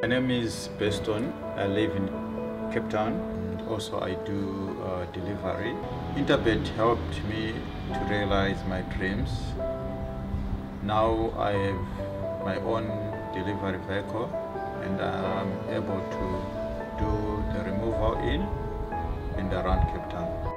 My name is Beston. I live in Cape Town. Also, I do delivery. Interbet helped me to realize my dreams. Now I have my own delivery vehicle and I'm able to do the removal in and around Cape Town.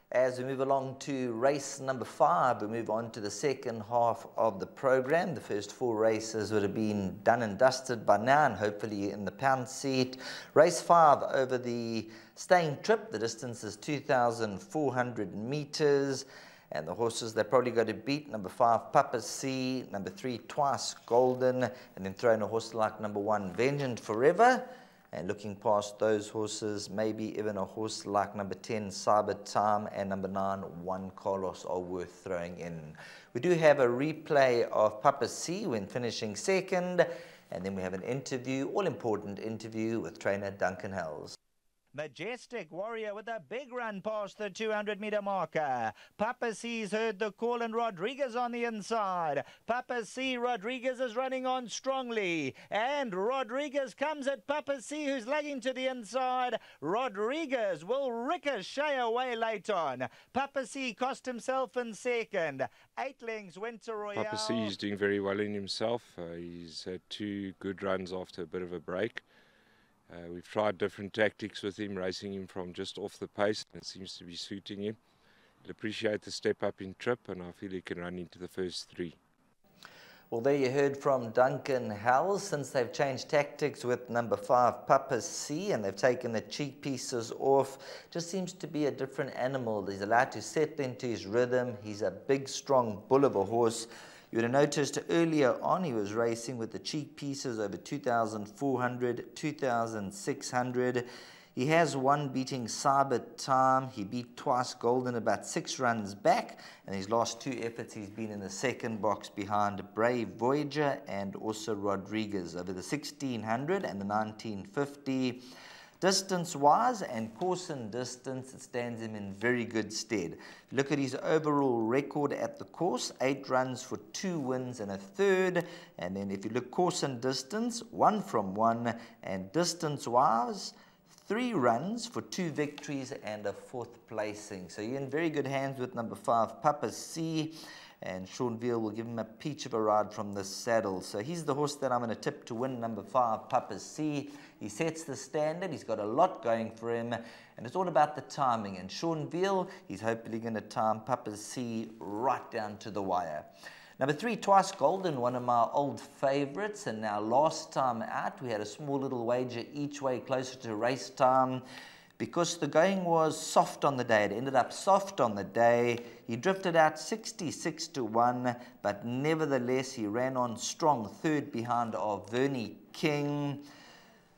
As we move along to race number 5, we move on to the second half of the program. The first 4 races would have been done and dusted by now, and hopefully in the pound seat. Race 5 over the staying trip. The distance is 2,400 meters. And the horses they're probably going to beat: number 5, Papa C, number 3, Twice Golden, and then throw in a horse like number 1, Vengeance Forever. And looking past those horses, maybe even a horse like number 10, Cyber Time, and number 9, One Carlos are worth throwing in. We do have a replay of Papa C when finishing second, and then we have an interview, all-important interview with trainer Duncan Hells. Majestic Warrior with a big run past the 200-meter marker. Papa C's heard the call and Rodriguez on the inside. Papa C, Rodriguez is running on strongly. And Rodriguez comes at Papa C, who's lagging to the inside. Rodriguez will ricochet away late on. Papa C cost himself in second. 8 lengths went to Royale. Papa C is doing very well in himself. He's had 2 good runs after a bit of a break. We've tried different tactics with him, racing him from just off the pace, and it seems to be suiting him. He'll appreciate the step up in trip, and I feel he can run into the first 3. Well, there you heard from Duncan Hells. Since they've changed tactics with number 5, Papa C, and they've taken the cheek pieces off, just seems to be a different animal. He's allowed to settle into his rhythm. He's a big, strong bull of a horse. You would have noticed earlier on he was racing with the cheek pieces over 2,400, 2,600. He has won beating Cyber Time. He beat Twice Golden about 6 runs back. And his last 2 efforts, he's been in the second box behind Brave Voyager and also Rodriguez over the 1,600 and the 1,950. Distance-wise and course and distance, it stands him in very good stead. Look at his overall record at the course: 8 runs for 2 wins and a third. And then if you look course and distance, 1 from 1. And distance-wise, 3 runs for 2 victories and a 4th placing. So you're in very good hands with number 5, Papa C. And Sean Veal will give him a peach of a ride from the saddle. So he's the horse that I'm going to tip to win, number 5, Papa C. He sets the standard. He's got a lot going for him. And it's all about the timing. And Sean Veal, he's hopefully going to time Papa C right down to the wire. Number 3, Twice Golden, one of my old favourites. And now last time out, we had a small little wager each way closer to race time. Because the going was soft on the day. It ended up soft on the day. He drifted out 66 to 1, but nevertheless he ran on strong, third behind of Vernie King.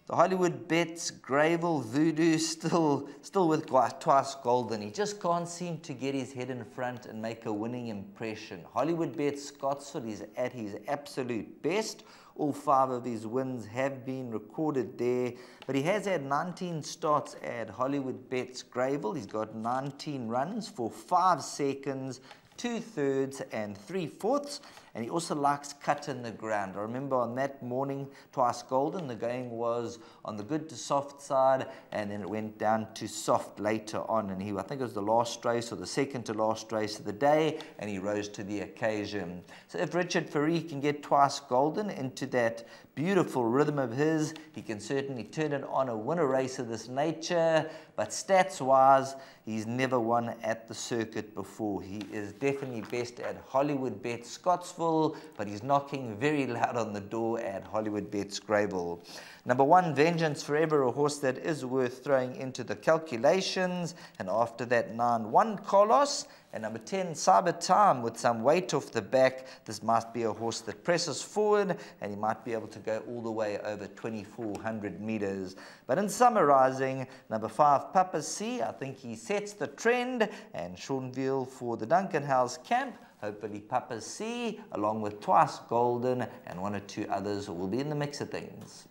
The Hollywoodbets Greyville Voodoo still with Twice Golden. He just can't seem to get his head in front and make a winning impression. Hollywoodbets Scottsville is at his absolute best. All 5 of his wins have been recorded there. But he has had 19 starts at Hollywoodbets Greyville. He's got 19 runs for 5 seconds, 2 thirds and 3 fourths. And he also likes cut in the ground. I remember on that morning, Twice Golden, the going was on the good to soft side, and then it went down to soft later on. And I think it was the last race or the second to last race of the day, and he rose to the occasion. So if Richard Fourie can get Twice Golden into that beautiful rhythm of his, he can certainly turn it on a winner race of this nature. But stats-wise, he's never won at the circuit before. He is definitely best at Hollywoodbets Scottsville, but he's knocking very loud on the door at Hollywoodbets Greyville. Number 1, Vengeance Forever, a horse that is worth throwing into the calculations. And after that, 9, One Carlos. And number 10, Cyber Time, with some weight off the back. This might be a horse that presses forward, and he might be able to go all the way over 2,400 meters. But in summarizing, number 5, Papa C, I think he sets the trend. And Sean Veal for the Duncan Hells camp. Hopefully Papa C, along with Twice Golden and 1 or 2 others, will be in the mix of things.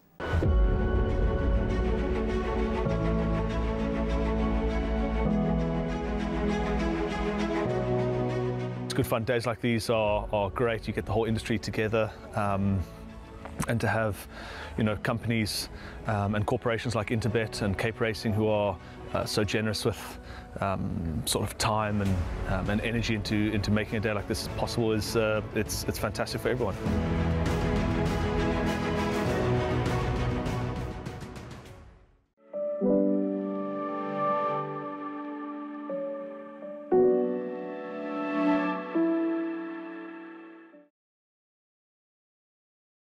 good fun. Days like these are great. You get the whole industry together. And to have, companies and corporations like Interbet and Cape Racing who are so generous with sort of time and energy into making a day like this possible is it's fantastic for everyone.